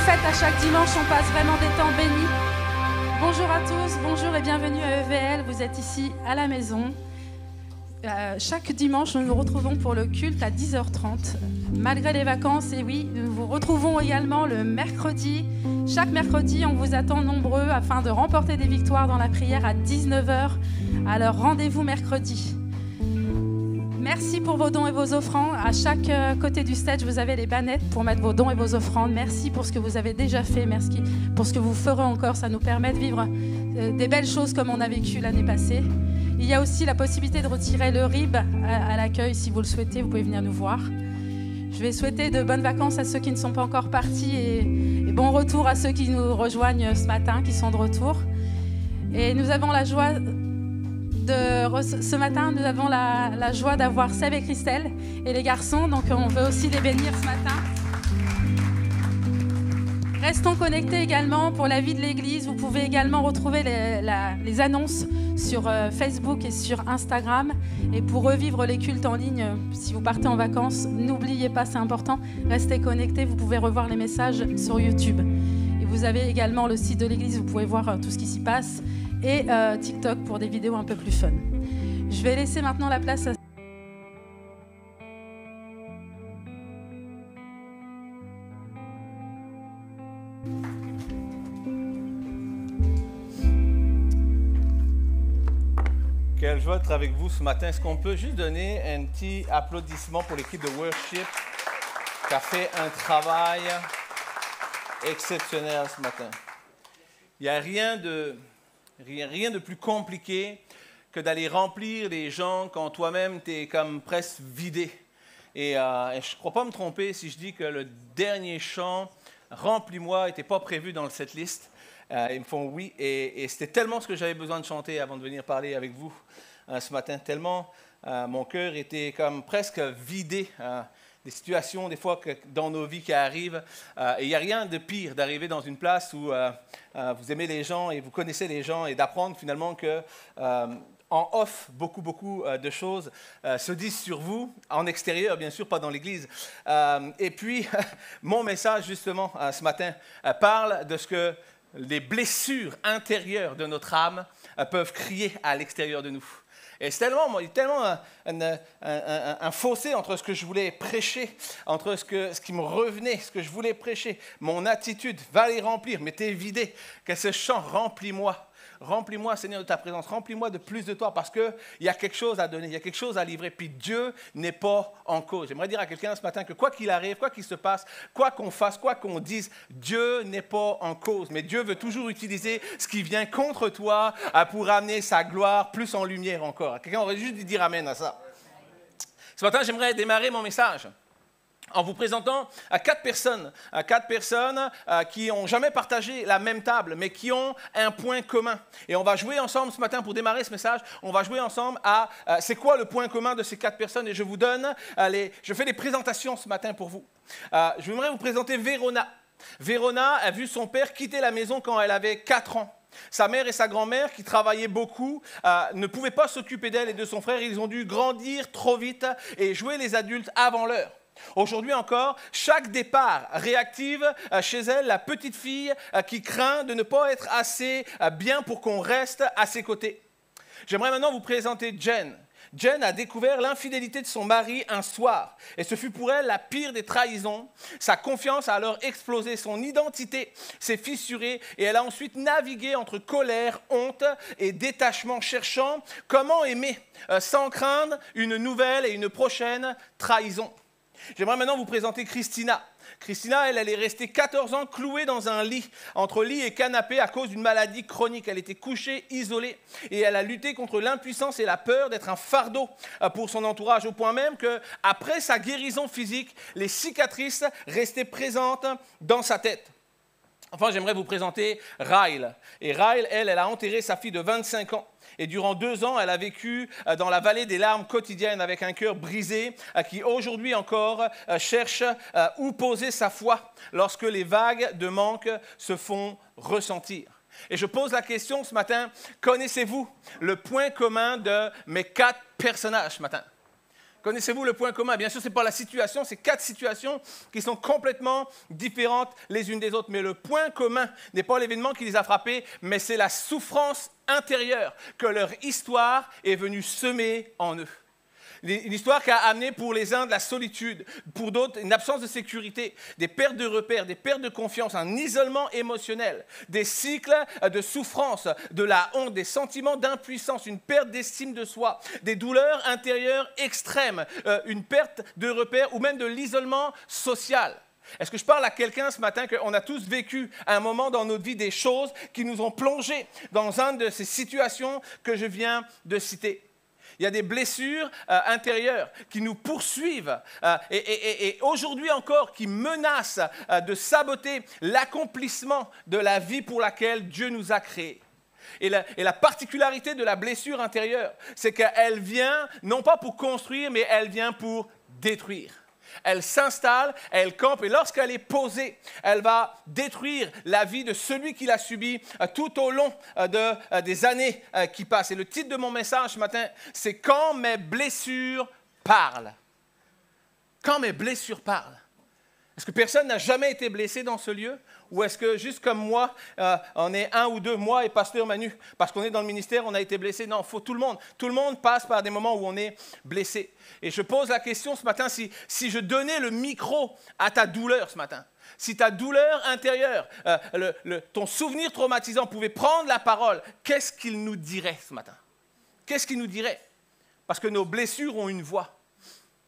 faites à chaque dimanche, on passe vraiment des temps bénis. Bonjour à tous, bonjour et bienvenue à EVL. Vous êtes ici à la maison. Chaque dimanche, nous nous retrouvons pour le culte à 10h30. Malgré les vacances, et oui, nous vous retrouvons également le mercredi. Chaque mercredi, on vous attend nombreux afin de remporter des victoires dans la prière à 19h. Alors rendez-vous mercredi. Merci pour vos dons et vos offrandes. À chaque côté du stage, vous avez les bannettes pour mettre vos dons et vos offrandes. Merci pour ce que vous avez déjà fait. Merci pour ce que vous ferez encore. Ça nous permet de vivre des belles choses comme on a vécu l'année passée. Il y a aussi la possibilité de retirer le RIB à l'accueil. Si vous le souhaitez, vous pouvez venir nous voir. Je vais souhaiter de bonnes vacances à ceux qui ne sont pas encore partis et bon retour à ceux qui nous rejoignent ce matin, qui sont de retour. Et nous avons la joie... Ce matin, nous avons la joie d'avoir Seb et Christelle et les garçons, donc on veut aussi les bénir ce matin. Restons connectés également pour la vie de l'Église. Vous pouvez également retrouver les annonces sur Facebook et sur Instagram. Et pour revivre les cultes en ligne, si vous partez en vacances, n'oubliez pas, c'est important, restez connectés. Vous pouvez revoir les messages sur YouTube. Et vous avez également le site de l'Église, vous pouvez voir tout ce qui s'y passe. Et TikTok pour des vidéos un peu plus fun. Je vais laisser maintenant la place à... Quelle joie d'être avec vous ce matin. Est-ce qu'on peut juste donner un petit applaudissement pour l'équipe de worship qui a fait un travail exceptionnel ce matin? Il n'y a rien de plus compliqué que d'aller remplir les gens quand toi-même, tu es comme presque vidé. Et je ne crois pas me tromper si je dis que le dernier chant, « Remplis-moi », n'était pas prévu dans cette liste. Ils me font oui. Et c'était tellement ce que j'avais besoin de chanter avant de venir parler avec vous ce matin. Tellement mon cœur était comme presque vidé. Des situations, des fois, dans nos vies qui arrivent. Et il n'y a rien de pire d'arriver dans une place où vous aimez les gens et vous connaissez les gens et d'apprendre finalement que en off, beaucoup de choses se disent sur vous, en extérieur, bien sûr, pas dans l'Église. Et puis, mon message, justement, ce matin, parle de ce que les blessures intérieures de notre âme peuvent crier à l'extérieur de nous. Et c'est tellement un fossé entre ce que je voulais prêcher, entre ce qui me revenait, ce que je voulais prêcher, mon attitude, va les remplir, mais t'es vidé, que ce chant, remplis-moi. Remplis-moi, Seigneur, de ta présence. Remplis-moi de plus de toi parce qu'il y a quelque chose à donner, il y a quelque chose à livrer. Puis Dieu n'est pas en cause. J'aimerais dire à quelqu'un ce matin que quoi qu'il arrive, quoi qu'il se passe, quoi qu'on fasse, quoi qu'on dise, Dieu n'est pas en cause. Mais Dieu veut toujours utiliser ce qui vient contre toi pour amener sa gloire plus en lumière encore. Quelqu'un aurait juste dû dire amen à ça. Ce matin, j'aimerais démarrer mon message en vous présentant à quatre personnes qui n'ont jamais partagé la même table, mais qui ont un point commun. Et on va jouer ensemble ce matin, pour démarrer ce message, on va jouer ensemble à c'est quoi le point commun de ces quatre personnes. Et je vous donne, je fais des présentations ce matin pour vous. Je voudrais vous présenter Verona. Verona a vu son père quitter la maison quand elle avait 4 ans. Sa mère et sa grand-mère, qui travaillaient beaucoup, ne pouvaient pas s'occuper d'elle et de son frère. Ils ont dû grandir trop vite et jouer les adultes avant l'heure. Aujourd'hui encore, chaque départ réactive chez elle la petite fille qui craint de ne pas être assez bien pour qu'on reste à ses côtés. J'aimerais maintenant vous présenter Jen. Jen a découvert l'infidélité de son mari un soir et ce fut pour elle la pire des trahisons. Sa confiance a alors explosé, son identité s'est fissurée et elle a ensuite navigué entre colère, honte et détachement, cherchant comment aimer sans craindre une nouvelle et une prochaine trahison. J'aimerais maintenant vous présenter Christina. Christina, elle est restée 14 ans clouée dans un lit, entre lit et canapé à cause d'une maladie chronique. Elle était couchée, isolée, et elle a lutté contre l'impuissance et la peur d'être un fardeau pour son entourage, au point même qu'après sa guérison physique, les cicatrices restaient présentes dans sa tête. Enfin, j'aimerais vous présenter Ryle. Et Ryle, elle a enterré sa fille de 25 ans. Et durant 2 ans, elle a vécu dans la vallée des larmes quotidiennes avec un cœur brisé qui aujourd'hui encore cherche où poser sa foi lorsque les vagues de manque se font ressentir. Et je pose la question ce matin, connaissez-vous le point commun de mes 4 personnages ce matin? Connaissez-vous le point commun? Bien sûr, ce n'est pas la situation, c'est 4 situations qui sont complètement différentes les unes des autres. Mais le point commun n'est pas l'événement qui les a frappés, mais c'est la souffrance intérieure que leur histoire est venue semer en eux. Une histoire qui a amené pour les uns de la solitude, pour d'autres une absence de sécurité, des pertes de repères, des pertes de confiance, un isolement émotionnel, des cycles de souffrance, de la honte, des sentiments d'impuissance, une perte d'estime de soi, des douleurs intérieures extrêmes, une perte de repères ou même de l'isolement social. Est-ce que je parle à quelqu'un ce matin qu'on a tous vécu à un moment dans notre vie des choses qui nous ont plongés dans une de ces situations que je viens de citer? Il y a des blessures intérieures qui nous poursuivent et aujourd'hui encore qui menacent de saboter l'accomplissement de la vie pour laquelle Dieu nous a créés. Et la particularité de la blessure intérieure, c'est qu'elle vient non pas pour construire, mais elle vient pour détruire. Elle s'installe, elle campe et lorsqu'elle est posée, elle va détruire la vie de celui qui l'a subie tout au long des années qui passent. Et le titre de mon message ce matin, c'est « Quand mes blessures parlent ». Quand mes blessures parlent. Est-ce que personne n'a jamais été blessé dans ce lieu? Ou est-ce que, juste comme moi, on est 1 ou 2, moi et Pasteur Manu, parce qu'on est dans le ministère, on a été blessé? Non, il faut tout le monde. Tout le monde passe par des moments où on est blessé. Et je pose la question ce matin, si je donnais le micro à ta douleur ce matin, si ta douleur intérieure, ton souvenir traumatisant pouvait prendre la parole, qu'est-ce qu'il nous dirait ce matin? Qu'est-ce qu'il nous dirait? Parce que nos blessures ont une voix.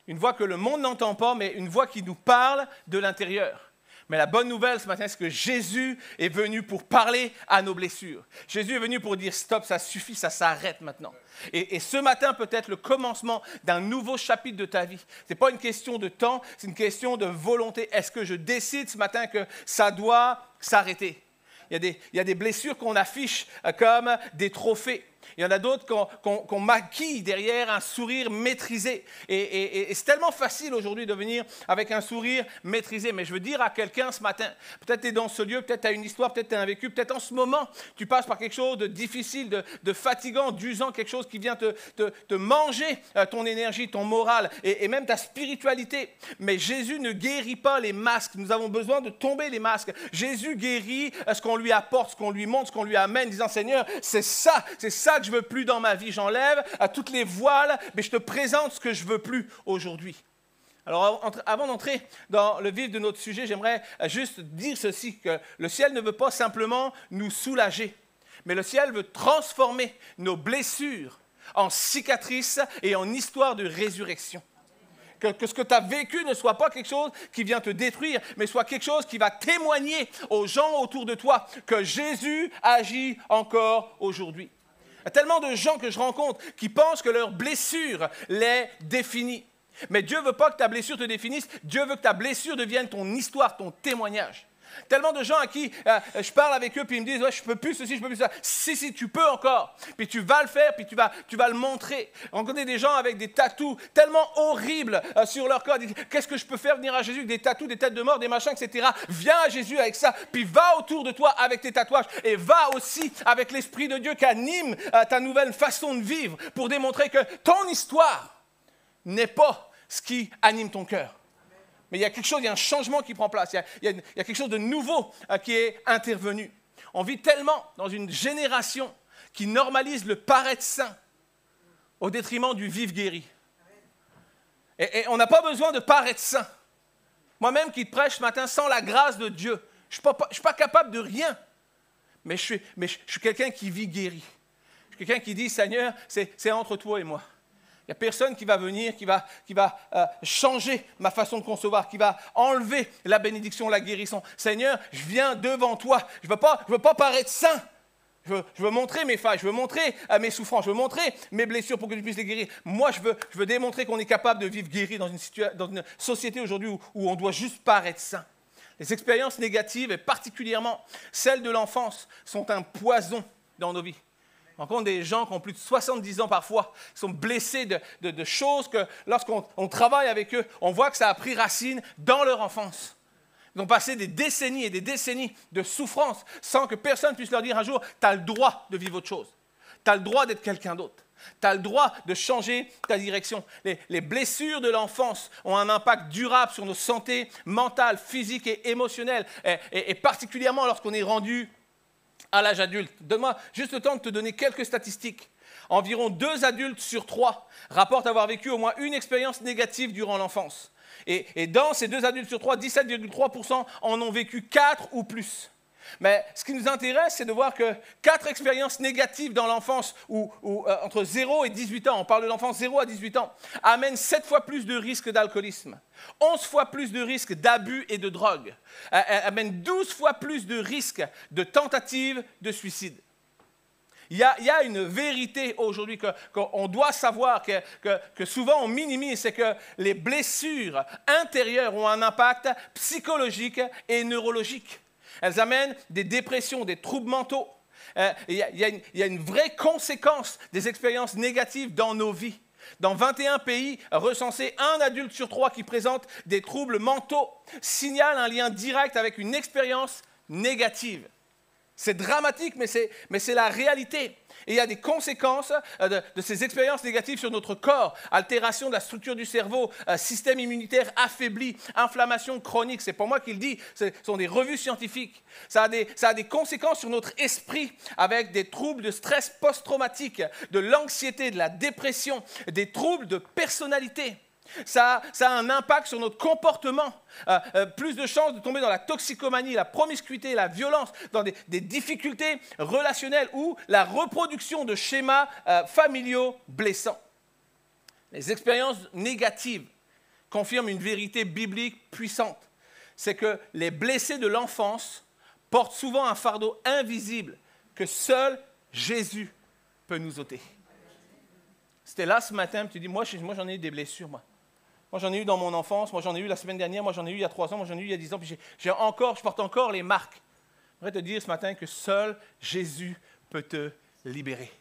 Une voix que le monde n'entend pas, mais une voix qui nous parle de l'intérieur. Mais la bonne nouvelle ce matin, c'est que Jésus est venu pour parler à nos blessures. Jésus est venu pour dire stop, ça suffit, ça s'arrête maintenant. Et ce matin peut être le commencement d'un nouveau chapitre de ta vie. Ce n'est pas une question de temps, c'est une question de volonté. Est-ce que je décide ce matin que ça doit s'arrêter? Il y a des blessures qu'on affiche comme des trophées. Il y en a d'autres qu'on maquille derrière un sourire maîtrisé. Et c'est tellement facile aujourd'hui de venir avec un sourire maîtrisé. Mais je veux dire à quelqu'un ce matin, peut-être tu es dans ce lieu, peut-être tu as une histoire, peut-être tu as un vécu, peut-être en ce moment, tu passes par quelque chose de difficile, de fatigant, d'usant, quelque chose qui vient te manger ton énergie, ton moral et même ta spiritualité. Mais Jésus ne guérit pas les masques. Nous avons besoin de tomber les masques. Jésus guérit ce qu'on lui apporte, ce qu'on lui montre, ce qu'on lui amène, disant Seigneur, c'est ça que je veux plus dans ma vie. J'enlève à toutes les voiles, mais je te présente ce que je veux plus aujourd'hui. Alors, avant d'entrer dans le vif de notre sujet, j'aimerais juste dire ceci, que le ciel ne veut pas simplement nous soulager, mais le ciel veut transformer nos blessures en cicatrices et en histoire de résurrection. Que ce que tu as vécu ne soit pas quelque chose qui vient te détruire, mais soit quelque chose qui va témoigner aux gens autour de toi que Jésus agit encore aujourd'hui. Il y a tellement de gens que je rencontre qui pensent que leur blessure les définit. Mais Dieu ne veut pas que ta blessure te définisse, Dieu veut que ta blessure devienne ton histoire, ton témoignage. Tellement de gens à qui je parle avec eux, puis ils me disent ouais, je ne peux plus ceci, je ne peux plus ça. Si, tu peux encore. Puis tu vas le faire, puis tu vas le montrer. On connaît des gens avec des tatous tellement horribles sur leur corps. Ils disent qu'est-ce que je peux faire venir à Jésus avec des tatous, des têtes de mort, des machins, etc. Viens à Jésus avec ça, puis va autour de toi avec tes tatouages et va aussi avec l'Esprit de Dieu qui anime ta nouvelle façon de vivre pour démontrer que ton histoire n'est pas ce qui anime ton cœur. Mais il y a quelque chose, il y a un changement qui prend place, il y a quelque chose de nouveau qui est intervenu. On vit tellement dans une génération qui normalise le paraître saint au détriment du vivre guéri. Et on n'a pas besoin de paraître saint. Moi-même qui te prêche ce matin sans la grâce de Dieu, je ne suis pas capable de rien, mais je suis quelqu'un qui vit guéri. Je suis quelqu'un qui dit, Seigneur, c'est entre toi et moi. Il n'y a personne qui va venir, qui va changer ma façon de concevoir, qui va enlever la bénédiction, la guérison. Seigneur, je viens devant toi. Je ne veux pas paraître saint. Je veux montrer mes failles, je veux montrer mes souffrances, je veux montrer mes blessures pour que tu puisses les guérir. Moi, je veux démontrer qu'on est capable de vivre guéri dans une société aujourd'hui où on doit juste paraître saint. Les expériences négatives, et particulièrement celles de l'enfance, sont un poison dans nos vies. On rencontre des gens qui ont plus de 70 ans parfois, qui sont blessés de choses que lorsqu'on travaille avec eux, on voit que ça a pris racine dans leur enfance. Ils ont passé des décennies et des décennies de souffrance sans que personne puisse leur dire un jour, tu as le droit de vivre autre chose. Tu as le droit d'être quelqu'un d'autre. Tu as le droit de changer ta direction. Les blessures de l'enfance ont un impact durable sur nos santé mentale, physique et émotionnelle, et particulièrement lorsqu'on est rendu à l'âge adulte. Donne-moi juste le temps de te donner quelques statistiques. Environ 2 adultes sur 3 rapportent avoir vécu au moins une expérience négative durant l'enfance. Et dans ces 2 adultes sur 3, 17,3% en ont vécu 4 ou plus. Mais ce qui nous intéresse, c'est de voir que 4 expériences négatives dans l'enfance, ou entre 0 et 18 ans, on parle de l'enfance 0 à 18 ans, amènent 7 fois plus de risques d'alcoolisme, 11 fois plus de risques d'abus et de drogue, amènent 12 fois plus de risques de tentatives de suicide. Il y a une vérité aujourd'hui qu'on doit savoir, que souvent on minimise, c'est que les blessures intérieures ont un impact psychologique et neurologique. Elles amènent des dépressions, des troubles mentaux. Il y a une vraie conséquence des expériences négatives dans nos vies. Dans 21 pays recensés, 1 adulte sur 3 qui présente des troubles mentaux signale un lien direct avec une expérience négative. C'est dramatique, mais c'est la réalité. Et il y a des conséquences de ces expériences négatives sur notre corps. Altération de la structure du cerveau, système immunitaire affaibli, inflammation chronique. C'est pas moi qui le dis, ce sont des revues scientifiques. Ça a des conséquences sur notre esprit avec des troubles de stress post-traumatique, de l'anxiété, de la dépression, des troubles de personnalité. Ça a un impact sur notre comportement, plus de chances de tomber dans la toxicomanie, la promiscuité, la violence, dans des difficultés relationnelles ou la reproduction de schémas familiaux blessants. Les expériences négatives confirment une vérité biblique puissante. C'est que les blessés de l'enfance portent souvent un fardeau invisible que seul Jésus peut nous ôter. C'était là ce matin, tu dis, moi j'en ai eu des blessures, moi. Moi, j'en ai eu dans mon enfance, moi, j'en ai eu la semaine dernière, moi, j'en ai eu il y a 3 ans, moi, j'en ai eu il y a 10 ans, puis je porte encore les marques. J'aimerais te dire ce matin que seul Jésus peut te libérer.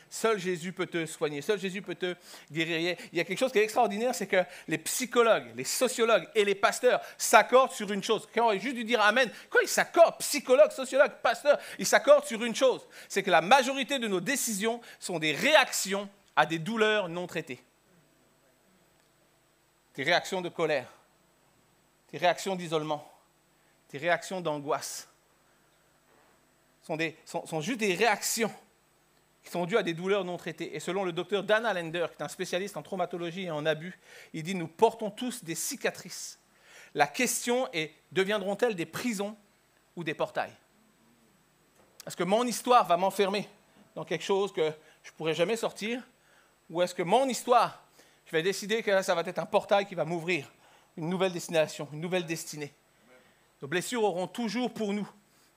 Seul Jésus peut te soigner, seul Jésus peut te guérir. Il y a quelque chose qui est extraordinaire, c'est que les psychologues, les sociologues et les pasteurs s'accordent sur une chose. Quand on a juste dû dire Amen, quand ils s'accordent, psychologues, sociologues, pasteurs, ils s'accordent sur une chose, c'est que la majorité de nos décisions sont des réactions à des douleurs non traitées. Tes réactions de colère, tes réactions d'isolement, tes réactions d'angoisse sont juste des réactions qui sont dues à des douleurs non traitées. Et selon le docteur Dan Allender, qui est un spécialiste en traumatologie et en abus, il dit « Nous portons tous des cicatrices. La question est, deviendront-elles des prisons ou des portails? Est-ce que mon histoire va m'enfermer dans quelque chose que je ne pourrai jamais sortir? Ou est-ce que mon histoire... je vais décider que ça va être un portail qui va m'ouvrir une nouvelle destination, une nouvelle destinée. Nos blessures auront toujours pour nous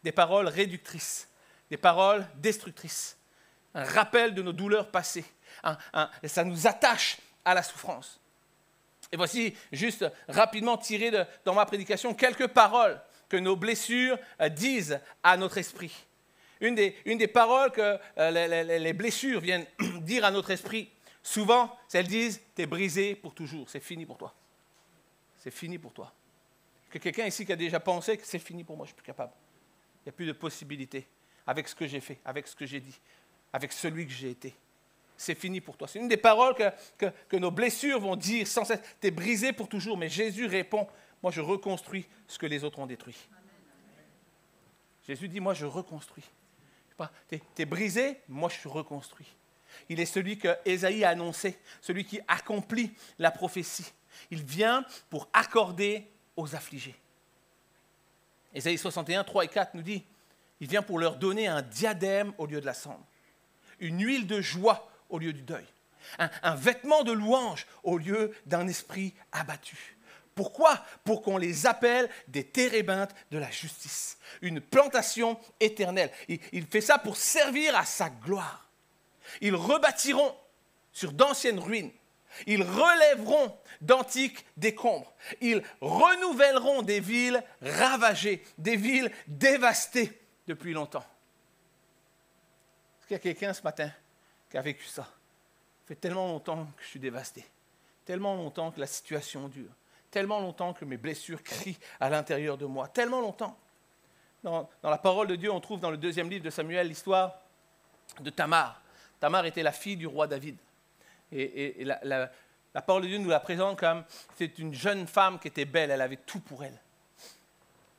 des paroles réductrices, des paroles destructrices, un rappel de nos douleurs passées. Ça nous attache à la souffrance. Et voici, juste rapidement tiré dans ma prédication, quelques paroles que nos blessures disent à notre esprit. Une des paroles que les blessures viennent dire à notre esprit, souvent, elles disent, t'es brisé pour toujours, c'est fini pour toi. C'est fini pour toi. Que quelqu'un ici qui a déjà pensé que c'est fini pour moi, je ne suis plus capable. Il n'y a plus de possibilité avec ce que j'ai fait, avec ce que j'ai dit, avec celui que j'ai été. C'est fini pour toi. C'est une des paroles que nos blessures vont dire sans cesse. T'es brisé pour toujours, mais Jésus répond, moi je reconstruis ce que les autres ont détruit. Jésus dit, moi je reconstruis. T'es brisé, moi je suis reconstruit. Il est celui que Ésaïe a annoncé, celui qui accomplit la prophétie. Il vient pour accorder aux affligés. Ésaïe 61, 3 et 4 nous dit, il vient pour leur donner un diadème au lieu de la cendre, une huile de joie au lieu du deuil, un vêtement de louange au lieu d'un esprit abattu. Pourquoi? Pour qu'on les appelle des térébintes de la justice, une plantation éternelle. Il fait ça pour servir à sa gloire. Ils rebâtiront sur d'anciennes ruines. Ils relèveront d'antiques décombres. Ils renouvelleront des villes ravagées, des villes dévastées depuis longtemps. Est-ce qu'il y a quelqu'un ce matin qui a vécu ça? Ça fait tellement longtemps que je suis dévasté, tellement longtemps que la situation dure, tellement longtemps que mes blessures crient à l'intérieur de moi, tellement longtemps. Dans la parole de Dieu, on trouve dans le 2e livre de Samuel l'histoire de Tamar. Tamar était la fille du roi David. Et la parole de Dieu nous la présente comme c'est une jeune femme qui était belle, elle avait tout pour elle.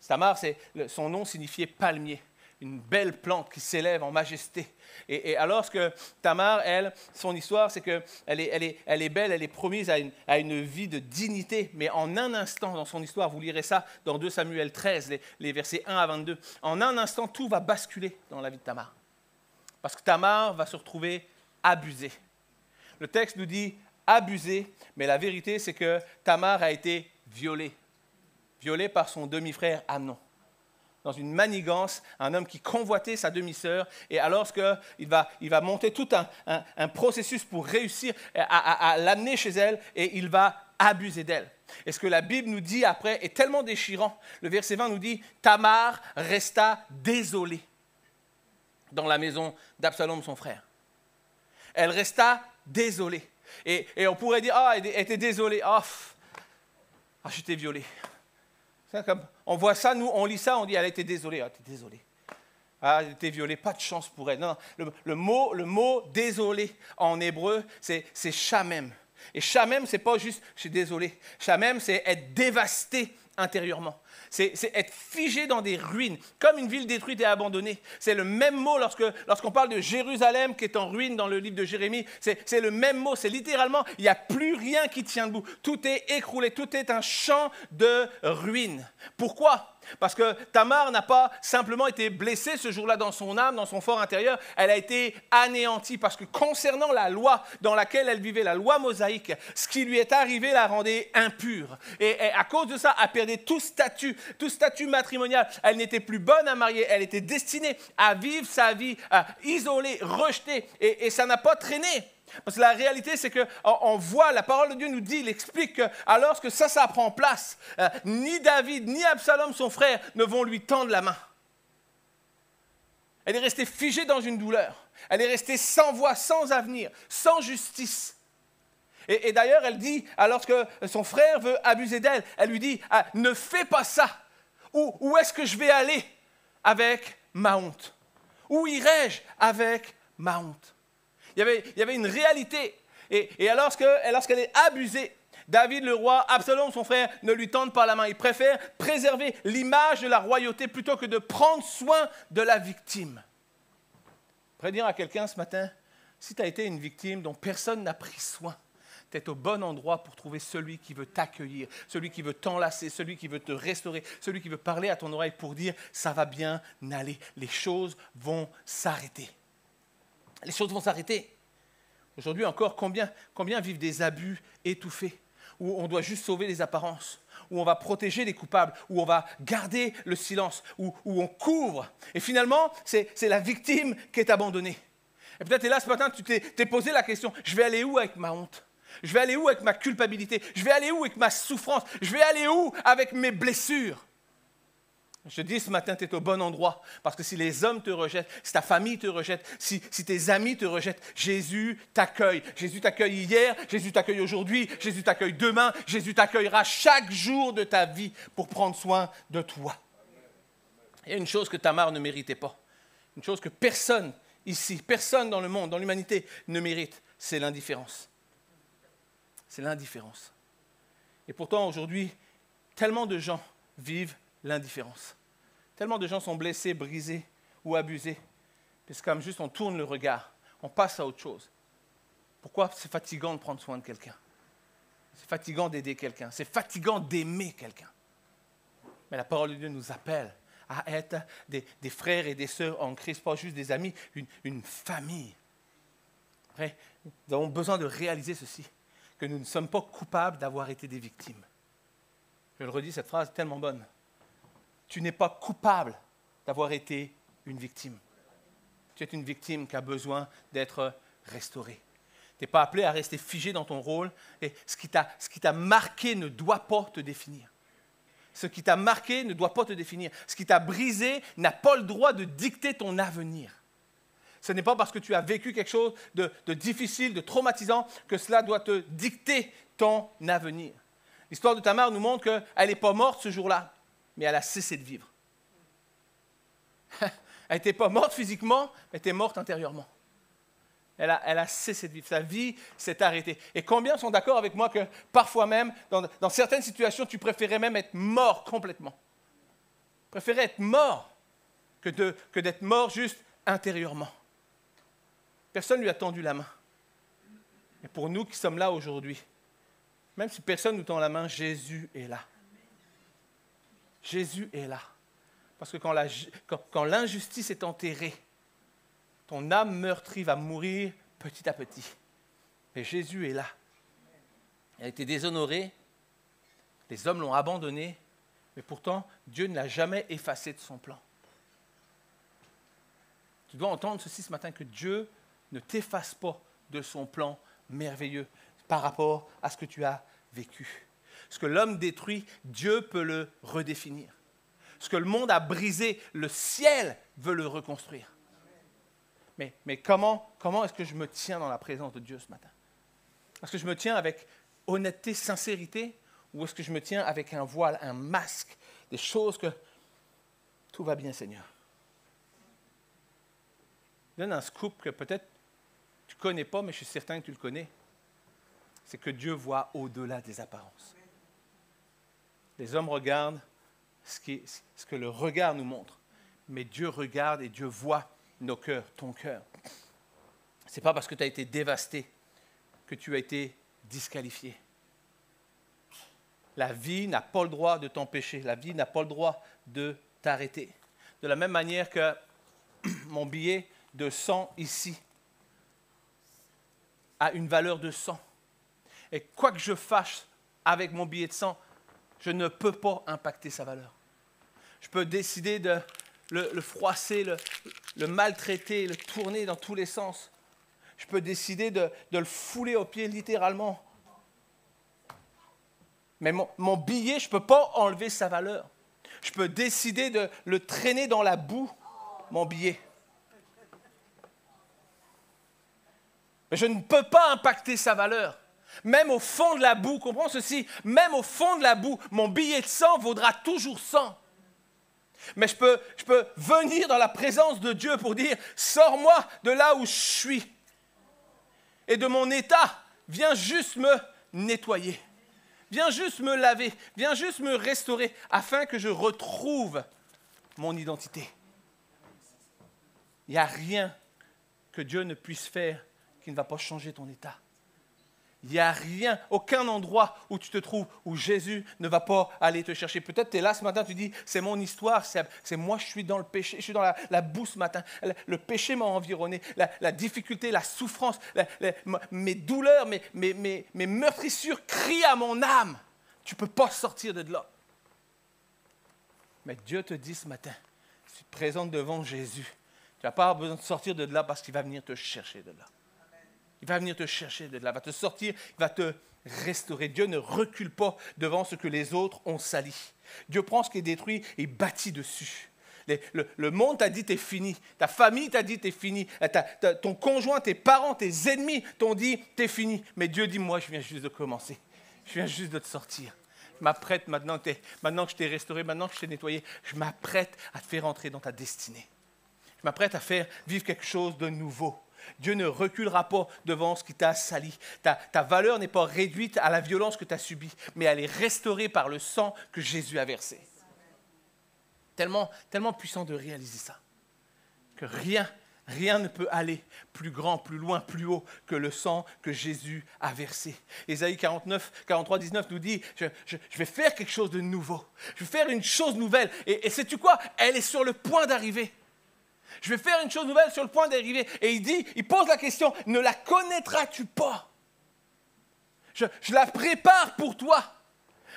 Tamar, son nom signifiait palmier, une belle plante qui s'élève en majesté. Et alors que Tamar, elle, son histoire, c'est qu'elle est belle, elle est promise à une vie de dignité, mais en un instant dans son histoire, vous lirez ça dans 2 Samuel 13, les versets 1 à 22, en un instant, tout va basculer dans la vie de Tamar. Parce que Tamar va se retrouver abusée. Le texte nous dit abusée, mais la vérité, c'est que Tamar a été violée par son demi-frère Amnon. Dans une manigance, un homme qui convoitait sa demi-sœur, et alors qu'il va monter tout un processus pour réussir à l'amener chez elle, et il va abuser d'elle. Et ce que la Bible nous dit après est tellement déchirant. Le verset 20 nous dit « Tamar resta désolée dans la maison d'Absalom, son frère. » Elle resta désolée. Et on pourrait dire « Ah, elle était désolée. J'étais violée. » On voit ça, nous, on lit ça, on dit, elle était désolée. Ah, t'es désolée. Ah, elle était violée, pas de chance pour elle. Non, le mot désolé en hébreu, c'est shamem. Et shamem, c'est pas juste, je suis désolé. Shamem, c'est être dévasté intérieurement. C'est être figé dans des ruines, comme une ville détruite et abandonnée. C'est le même mot lorsqu'on parle de Jérusalem qui est en ruine dans le livre de Jérémie. C'est le même mot, c'est littéralement, il n'y a plus rien qui tient debout. Tout est écroulé, tout est un champ de ruines. Pourquoi ? Parce que Tamar n'a pas simplement été blessée ce jour-là dans son âme, dans son fort intérieur, elle a été anéantie parce que concernant la loi dans laquelle elle vivait, la loi mosaïque, ce qui lui est arrivé la rendait impure. Et à cause de ça, elle perdait tout statut matrimonial. Elle n'était plus bonne à marier, elle était destinée à vivre sa vie isolée, rejetée, et ça n'a pas traîné. Parce que la réalité, c'est qu'on voit, la parole de Dieu nous dit, il explique que alors que ça prend place, ni David, ni Absalom, son frère, ne vont lui tendre la main. Elle est restée figée dans une douleur. Elle est restée sans voix, sans avenir, sans justice. Et d'ailleurs, elle dit, alors que son frère veut abuser d'elle, elle lui dit, ne fais pas ça. Où est-ce que je vais aller avec ma honte? Où irai-je avec ma honte? Il y avait une réalité. Et lorsqu'elle est abusée, David le roi, Absalom son frère, ne lui tendent pas la main. Il préfère préserver l'image de la royauté plutôt que de prendre soin de la victime. Je pourrais dire à quelqu'un ce matin, si tu as été une victime dont personne n'a pris soin, tu es au bon endroit pour trouver celui qui veut t'accueillir, celui qui veut t'enlacer, celui qui veut te restaurer, celui qui veut parler à ton oreille pour dire « ça va bien aller, les choses vont s'arrêter ». Les choses vont s'arrêter. Aujourd'hui encore, combien vivent des abus étouffés, où on doit juste sauver les apparences, où on va protéger les coupables, où on va garder le silence, où on couvre. Et finalement, c'est la victime qui est abandonnée. Et peut-être, là, ce matin, tu t'es posé la question, je vais aller où avec ma honte? Je vais aller où avec ma culpabilité? Je vais aller où avec ma souffrance? Je vais aller où avec mes blessures? Je te dis ce matin, tu es au bon endroit, parce que si les hommes te rejettent, si ta famille te rejette, si tes amis te rejettent, Jésus t'accueille. Jésus t'accueille hier, Jésus t'accueille aujourd'hui, Jésus t'accueille demain, Jésus t'accueillera chaque jour de ta vie pour prendre soin de toi. Il y a une chose que Tamar ne méritait pas, une chose que personne ici, personne dans le monde, dans l'humanité ne mérite, c'est l'indifférence. C'est l'indifférence. Et pourtant, aujourd'hui, tellement de gens vivent l'indifférence. Tellement de gens sont blessés, brisés ou abusés. Parce que comme juste on tourne le regard, on passe à autre chose. Pourquoi? C'est fatigant de prendre soin de quelqu'un. C'est fatigant d'aider quelqu'un. C'est fatigant d'aimer quelqu'un. Mais la parole de Dieu nous appelle à être des frères et des sœurs en Christ, pas juste des amis, une famille. Après, nous avons besoin de réaliser ceci, que nous ne sommes pas coupables d'avoir été des victimes. Je le redis, cette phrase est tellement bonne. Tu n'es pas coupable d'avoir été une victime. Tu es une victime qui a besoin d'être restaurée. Tu n'es pas appelé à rester figé dans ton rôle. Et ce qui t'a marqué ne doit pas te définir. Ce qui t'a marqué ne doit pas te définir. Ce qui t'a brisé n'a pas le droit de dicter ton avenir. Ce n'est pas parce que tu as vécu quelque chose de difficile, de traumatisant, que cela doit te dicter ton avenir. L'histoire de Tamar nous montre qu'elle n'est pas morte ce jour-là, mais elle a cessé de vivre. Elle n'était pas morte physiquement, elle était morte intérieurement. Elle a cessé de vivre. Sa vie s'est arrêtée. Et combien sont d'accord avec moi que parfois même, dans certaines situations, tu préférais même être mort complètement. Tu préférais être mort que d'être mort juste intérieurement. Personne ne lui a tendu la main. Et pour nous qui sommes là aujourd'hui, même si personne ne nous tend la main, Jésus est là. Jésus est là. Parce que quand l'injustice est enterrée, ton âme meurtrie va mourir petit à petit. Mais Jésus est là. Il a été déshonoré, les hommes l'ont abandonné, mais pourtant, Dieu ne l'a jamais effacé de son plan. Tu dois entendre ceci ce matin, que Dieu ne t'efface pas de son plan merveilleux par rapport à ce que tu as vécu. Ce que l'homme détruit, Dieu peut le redéfinir. Ce que le monde a brisé, le ciel veut le reconstruire. Mais comment est-ce que je me tiens dans la présence de Dieu ce matin? Est-ce que je me tiens avec honnêteté, sincérité, ou est-ce que je me tiens avec un voile, un masque, des choses que tout va bien, Seigneur? Je donne un scoop que peut-être tu ne connais pas, mais je suis certain que tu le connais. C'est que Dieu voit au-delà des apparences. Les hommes regardent ce que le regard nous montre, mais Dieu regarde et Dieu voit nos cœurs, ton cœur. Ce n'est pas parce que tu as été dévasté que tu as été disqualifié. La vie n'a pas le droit de t'empêcher. La vie n'a pas le droit de t'arrêter. De la même manière que mon billet de 100 ici a une valeur de 100. Et quoi que je fasse avec mon billet de 100, je ne peux pas impacter sa valeur. Je peux décider de le froisser, le maltraiter, le tourner dans tous les sens. Je peux décider de le fouler aux pieds littéralement. Mais mon billet, je ne peux pas enlever sa valeur. Je peux décider de le traîner dans la boue, mon billet. Mais je ne peux pas impacter sa valeur. Même au fond de la boue, comprends ceci, même au fond de la boue, mon billet de 100 vaudra toujours 100. Mais je peux venir dans la présence de Dieu pour dire, sors-moi de là où je suis. Et de mon état, viens juste me nettoyer. Viens juste me laver. Viens juste me restaurer afin que je retrouve mon identité. Il n'y a rien que Dieu ne puisse faire qui ne va pas changer ton état. Il n'y a rien, aucun endroit où tu te trouves où Jésus ne va pas aller te chercher. Peut-être tu es là ce matin, tu dis, c'est mon histoire, c'est moi, je suis dans le péché, je suis dans la boue ce matin. Le péché m'a environné, la difficulté, la souffrance, mes douleurs, mes meurtrissures crient à mon âme. Tu ne peux pas sortir de là. Mais Dieu te dit ce matin, si tu te présentes devant Jésus, tu n'as pas besoin de sortir de là parce qu'il va venir te chercher de là. Il va venir te chercher de là, va te sortir, il va te restaurer. Dieu ne recule pas devant ce que les autres ont sali. Dieu prend ce qui est détruit et bâtit dessus. Le monde t'a dit t'es fini, ta famille t'a dit t'es fini, ton conjoint, tes parents, tes ennemis t'ont dit t'es fini. Mais Dieu dit moi je viens juste de commencer, je viens juste de te sortir. Je m'apprête maintenant que je t'ai restauré, maintenant que je t'ai nettoyé, je m'apprête à te faire entrer dans ta destinée. Je m'apprête à faire vivre quelque chose de nouveau. Dieu ne reculera pas devant ce qui t'a sali. Ta valeur n'est pas réduite à la violence que tu as subie, mais elle est restaurée par le sang que Jésus a versé. Tellement puissant de réaliser ça, que rien ne peut aller plus grand, plus loin, plus haut que le sang que Jésus a versé. Ésaïe 43, 19 nous dit, je vais faire quelque chose de nouveau. Je vais faire une chose nouvelle. Et sais-tu quoi? Elle est sur le point d'arriver. Je vais faire une chose nouvelle sur le point d'arriver. Et il pose la question, ne la connaîtras-tu pas? Je la prépare pour toi.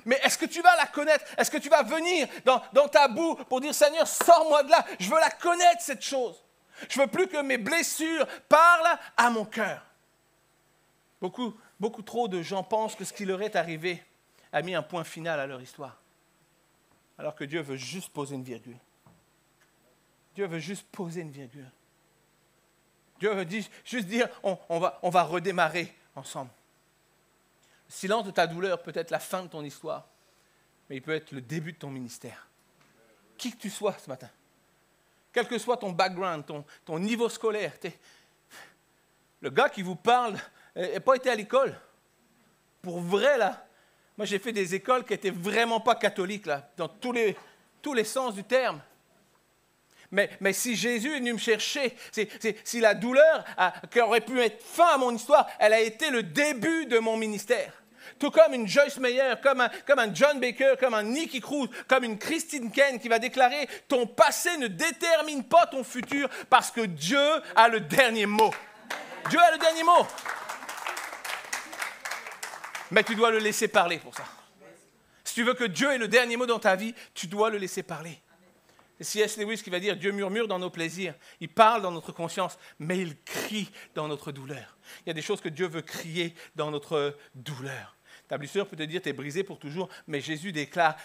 Mais est-ce que tu vas la connaître? Est-ce que tu vas venir dans ta boue pour dire, Seigneur, sors-moi de là. Je veux la connaître, cette chose. Je ne veux plus que mes blessures parlent à mon cœur. Beaucoup trop de gens pensent que ce qui leur est arrivé a mis un point final à leur histoire. Alors que Dieu veut juste poser une virgule. Dieu veut juste poser une virgule. Dieu veut juste dire, on va redémarrer ensemble. Le silence de ta douleur peut être la fin de ton histoire, mais il peut être le début de ton ministère. Qui que tu sois ce matin, quel que soit ton background, ton niveau scolaire, Le gars qui vous parle n'a pas été à l'école. Pour vrai, là. Moi, j'ai fait des écoles qui n'étaient vraiment pas catholiques, là, dans tous les sens du terme. Mais si Jésus est venu me chercher, si la douleur qui aurait pu mettre fin à mon histoire, elle a été le début de mon ministère. Tout comme une Joyce Meyer, comme un John Baker, comme un Nicky Cruz, comme une Christine Kane qui va déclarer « Ton passé ne détermine pas ton futur parce que Dieu a le dernier mot. » Dieu a le dernier mot. Mais tu dois le laisser parler pour ça. Si tu veux que Dieu ait le dernier mot dans ta vie, tu dois le laisser parler. C'est C.S. Lewis qui va dire « Dieu murmure dans nos plaisirs, il parle dans notre conscience, mais il crie dans notre douleur. » Il y a des choses que Dieu veut crier dans notre douleur. Ta blessure peut te dire, tu es brisé pour toujours, mais Jésus déclare,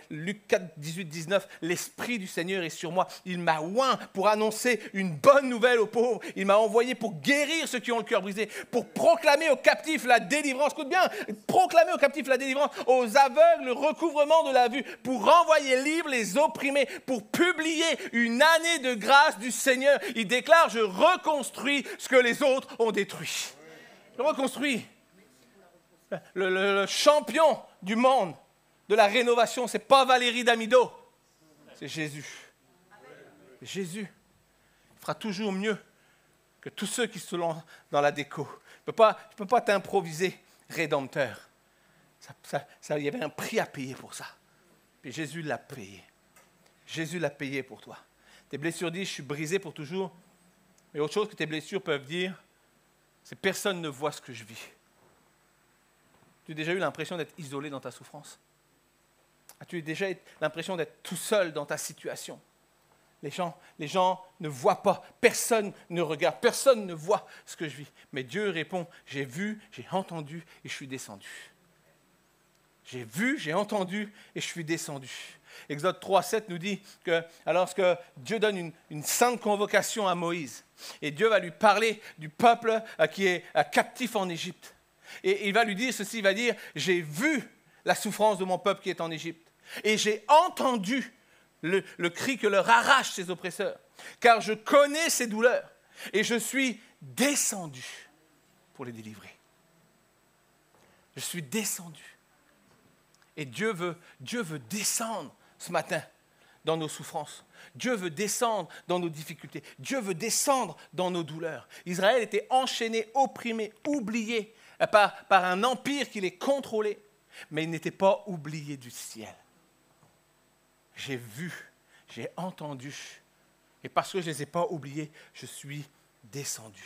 Luc 4, 18, 19, « L'Esprit du Seigneur est sur moi. Il m'a oint pour annoncer une bonne nouvelle aux pauvres. Il m'a envoyé pour guérir ceux qui ont le cœur brisé, pour proclamer aux captifs la délivrance. » Écoute bien, proclamer aux captifs la délivrance, aux aveugles le recouvrement de la vue, pour renvoyer libres les opprimés, pour publier une année de grâce du Seigneur. Il déclare, « Je reconstruis ce que les autres ont détruit. » Je reconstruis. Le champion du monde de la rénovation, ce n'est pas Valérie Damido, c'est Jésus. Jésus fera toujours mieux que tous ceux qui se lancent dans la déco. Tu ne peux pas t'improviser rédempteur. Il y avait un prix à payer pour ça. Et Jésus l'a payé. Jésus l'a payé pour toi. Tes blessures disent, je suis brisé pour toujours. Mais autre chose que tes blessures peuvent dire, c'est personne ne voit ce que je vis. Tu as déjà eu l'impression d'être isolé dans ta souffrance? As-tu déjà eu l'impression d'être tout seul dans ta situation? Les gens ne voient pas, personne ne regarde, personne ne voit ce que je vis. Mais Dieu répond, j'ai vu, j'ai entendu et je suis descendu. J'ai vu, j'ai entendu et je suis descendu. Exode 3, 7 nous dit que lorsque Dieu donne une sainte convocation à Moïse, et Dieu va lui parler du peuple qui est captif en Égypte. Et il va lui dire ceci, il va dire, j'ai vu la souffrance de mon peuple qui est en Égypte. Et j'ai entendu le cri que leur arrachent ses oppresseurs. Car je connais ces douleurs et je suis descendu pour les délivrer. Je suis descendu. Et Dieu veut descendre ce matin dans nos souffrances. Dieu veut descendre dans nos difficultés. Dieu veut descendre dans nos douleurs. Israël était enchaîné, opprimé, oublié par un empire qui les contrôlait, mais il n'était pas oublié du ciel. J'ai vu, j'ai entendu, et parce que je ne les ai pas oubliés, je suis descendu.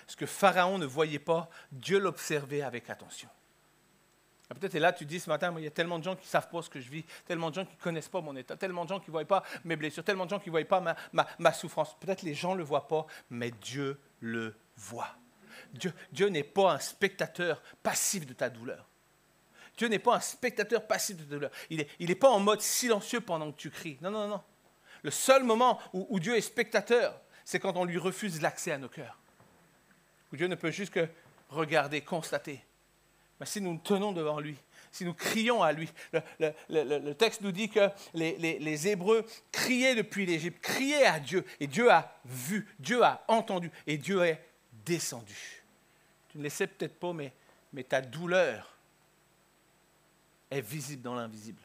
Ce que Pharaon ne voyait pas, Dieu l'observait avec attention. Peut-être, et là, tu dis ce matin, il y a tellement de gens qui ne savent pas ce que je vis, tellement de gens qui ne connaissent pas mon état, tellement de gens qui ne voient pas mes blessures, tellement de gens qui ne voient pas ma souffrance. Peut-être les gens ne le voient pas, mais Dieu le voit. Dieu n'est pas un spectateur passif de ta douleur. Dieu n'est pas un spectateur passif de ta douleur. Il n'est pas en mode silencieux pendant que tu cries. Non, non, non. Le seul moment où Dieu est spectateur, c'est quand on lui refuse l'accès à nos cœurs. Où Dieu ne peut juste que regarder, constater. Mais si nous nous tenons devant lui, si nous crions à lui, le texte nous dit que les Hébreux criaient depuis l'Égypte, criaient à Dieu, et Dieu a vu, Dieu a entendu, et Dieu est descendu. Tu ne le sais peut-être pas, mais ta douleur est visible dans l'invisible.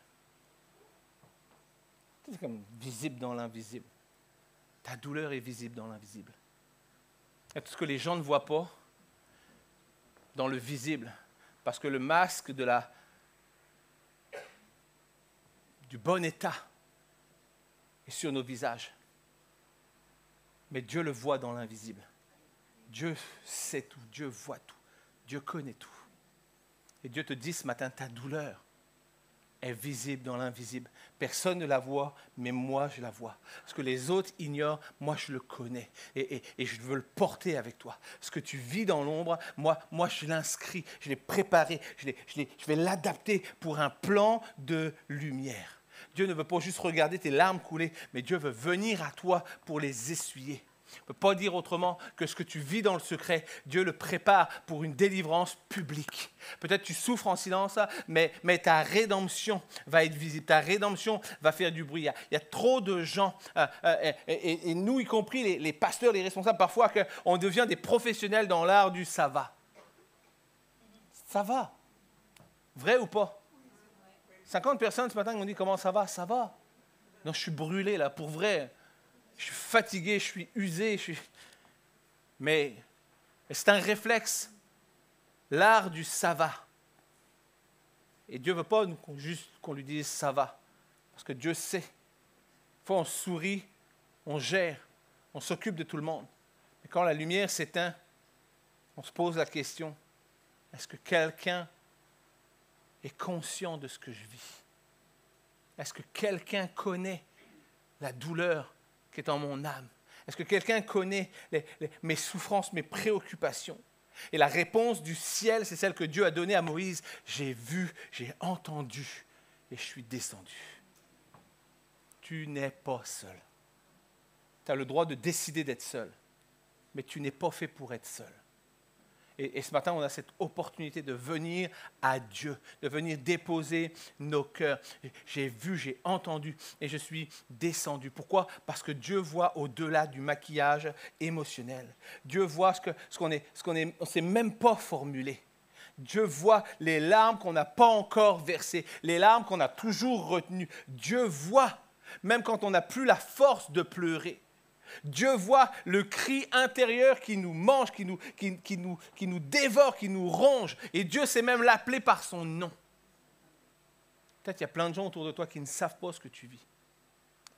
C'est comme visible dans l'invisible. Ta douleur est visible dans l'invisible. Et tout ce que les gens ne voient pas dans le visible, parce que le masque du bon état est sur nos visages. Mais Dieu le voit dans l'invisible. Dieu sait tout, Dieu voit tout, Dieu connaît tout. Et Dieu te dit ce matin, ta douleur est visible dans l'invisible. Personne ne la voit, mais moi je la vois. Ce que les autres ignorent, moi je le connais. Et je veux le porter avec toi. Ce que tu vis dans l'ombre, moi je l'inscris, je l'ai préparé, je vais l'adapter pour un plan de lumière. Dieu ne veut pas juste regarder tes larmes couler, mais Dieu veut venir à toi pour les essuyer. ne peut pas dire autrement que ce que tu vis dans le secret, Dieu le prépare pour une délivrance publique. Peut-être tu souffres en silence, mais ta rédemption va être visible, ta rédemption va faire du bruit. Il y a trop de gens, et nous y compris les pasteurs, les responsables, parfois qu'on devient des professionnels dans l'art du ça va. Ça va. Vrai ou pas? 50 personnes ce matin qui m'ont dit comment ça va? Ça va. Non, je suis brûlé là, pour vrai. Je suis fatigué, je suis usé. Mais c'est un réflexe. L'art du ça va. Et Dieu ne veut pas juste qu'on lui dise ça va. Parce que Dieu sait. Des fois, on sourit, on gère, on s'occupe de tout le monde. Mais quand la lumière s'éteint, on se pose la question, est-ce que quelqu'un est conscient de ce que je vis? Est-ce que quelqu'un connaît la douleur qui est en mon âme? Est-ce que quelqu'un connaît mes souffrances, mes préoccupations? Et la réponse du ciel, c'est celle que Dieu a donnée à Moïse. J'ai vu, j'ai entendu et je suis descendu. Tu n'es pas seul. Tu as le droit de décider d'être seul, mais tu n'es pas fait pour être seul. Et ce matin, on a cette opportunité de venir à Dieu, de venir déposer nos cœurs. J'ai vu, j'ai entendu et je suis descendu. Pourquoi? Parce que Dieu voit au-delà du maquillage émotionnel. Dieu voit ce qu'on ne sait même pas formuler. Dieu voit les larmes qu'on n'a pas encore versées, les larmes qu'on a toujours retenues. Dieu voit, même quand on n'a plus la force de pleurer. Dieu voit le cri intérieur qui nous mange, qui nous dévore, qui nous ronge. Et Dieu sait même l'appeler par son nom. Peut-être qu'il y a plein de gens autour de toi qui ne savent pas ce que tu vis.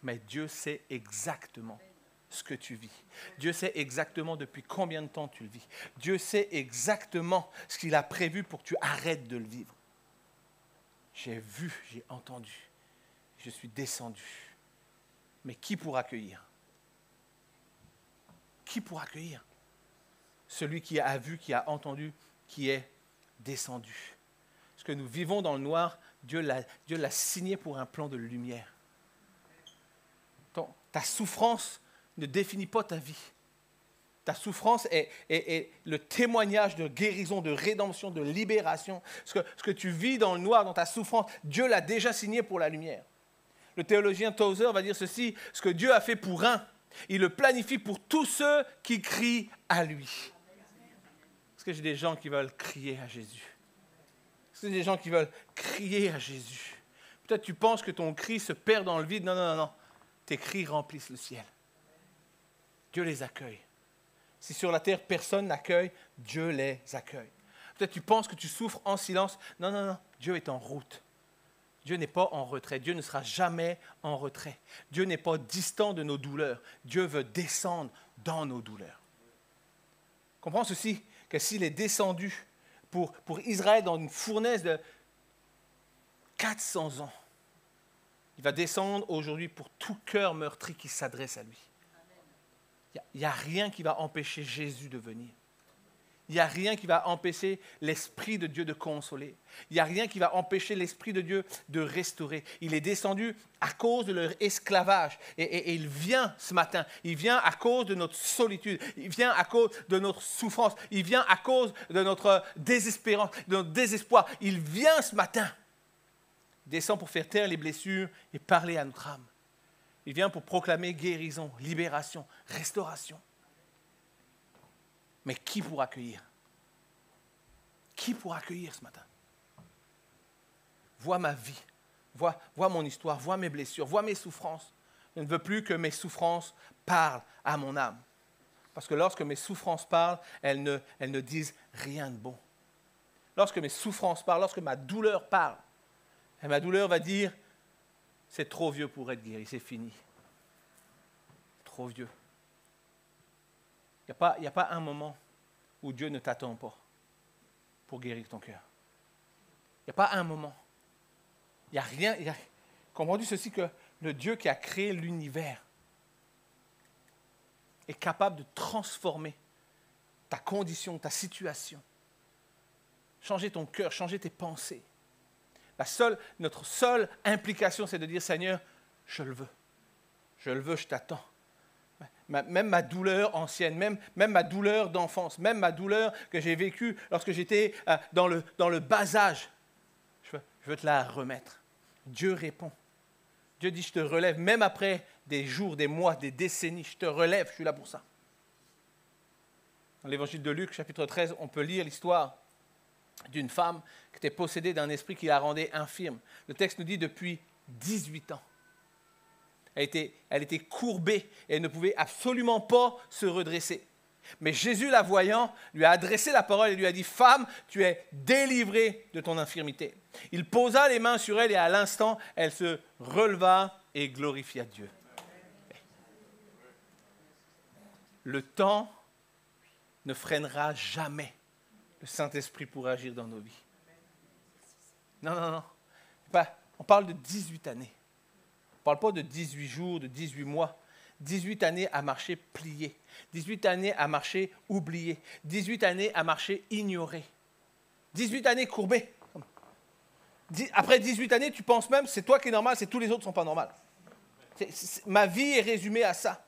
Mais Dieu sait exactement ce que tu vis. Dieu sait exactement depuis combien de temps tu le vis. Dieu sait exactement ce qu'il a prévu pour que tu arrêtes de le vivre. J'ai vu, j'ai entendu. Je suis descendu. Mais qui pour accueillir? Qui pour accueillir? Celui qui a vu, qui a entendu, qui est descendu. Ce que nous vivons dans le noir, Dieu l'a signé pour un plan de lumière. Ta souffrance ne définit pas ta vie. Ta souffrance est le témoignage de guérison, de rédemption, de libération. Ce que tu vis dans le noir, dans ta souffrance, Dieu l'a déjà signé pour la lumière. Le théologien Tozer va dire ceci, ce que Dieu a fait pour un, il le planifie pour tous ceux qui crient à lui. Est-ce que j'ai des gens qui veulent crier à Jésus? Est-ce que j'ai des gens qui veulent crier à Jésus? Peut-être tu penses que ton cri se perd dans le vide. Non, non, non, non. Tes cris remplissent le ciel. Dieu les accueille. Si sur la terre personne n'accueille, Dieu les accueille. Peut-être tu penses que tu souffres en silence. Non, non, non. Dieu est en route. Dieu n'est pas en retrait. Dieu ne sera jamais en retrait. Dieu n'est pas distant de nos douleurs. Dieu veut descendre dans nos douleurs. Comprends ceci, que s'il est descendu pour Israël dans une fournaise de 400 ans, il va descendre aujourd'hui pour tout cœur meurtri qui s'adresse à lui. Il n'y a rien qui va empêcher Jésus de venir. Il n'y a rien qui va empêcher l'Esprit de Dieu de consoler. Il n'y a rien qui va empêcher l'Esprit de Dieu de restaurer. Il est descendu à cause de leur esclavage. Et il vient ce matin. Il vient à cause de notre solitude. Il vient à cause de notre souffrance. Il vient à cause de notre désespérance, de notre désespoir. Il vient ce matin. Il descend pour faire taire les blessures et parler à notre âme. Il vient pour proclamer guérison, libération, restauration. Mais qui pour accueillir? Qui pour accueillir ce matin? Vois ma vie, vois mon histoire, vois mes blessures, vois mes souffrances. Je ne veux plus que mes souffrances parlent à mon âme. Parce que lorsque mes souffrances parlent, elles ne disent rien de bon. Lorsque mes souffrances parlent, lorsque ma douleur parle, et ma douleur va dire, c'est trop vieux pour être guéri, c'est fini. Trop vieux. Il n'y a pas un moment où Dieu ne t'attend pas pour guérir ton cœur. Il n'y a pas un moment. Il n'y a rien. Comprends-tu ceci, que le Dieu qui a créé l'univers est capable de transformer ta condition, ta situation. Changer ton cœur, changer tes pensées. Notre seule implication, c'est de dire, Seigneur, je le veux. Je le veux, je t'attends. même ma douleur ancienne, même ma douleur d'enfance, même ma douleur que j'ai vécue lorsque j'étais dans le bas âge, je veux te la remettre. Dieu répond. Dieu dit, je te relève, même après des jours, des mois, des décennies, je te relève, je suis là pour ça. Dans l'évangile de Luc, chapitre 13, on peut lire l'histoire d'une femme qui était possédée d'un esprit qui la rendait infirme. Le texte nous dit depuis 18 ans. Elle était courbée et elle ne pouvait absolument pas se redresser. Mais Jésus, la voyant, lui a adressé la parole et lui a dit « Femme, tu es délivrée de ton infirmité. » Il posa les mains sur elle et à l'instant, elle se releva et glorifia Dieu. Le temps ne freinera jamais le Saint-Esprit pour agir dans nos vies. Non. On parle de 18 années. On ne parle pas de 18 jours, de 18 mois. 18 années à marcher plié. 18 années à marcher oublié. 18 années à marcher ignoré. 18 années courbé. Après 18 années, tu penses même c'est toi qui es normal, c'est tous les autres qui ne sont pas normaux. Ma vie est résumée à ça.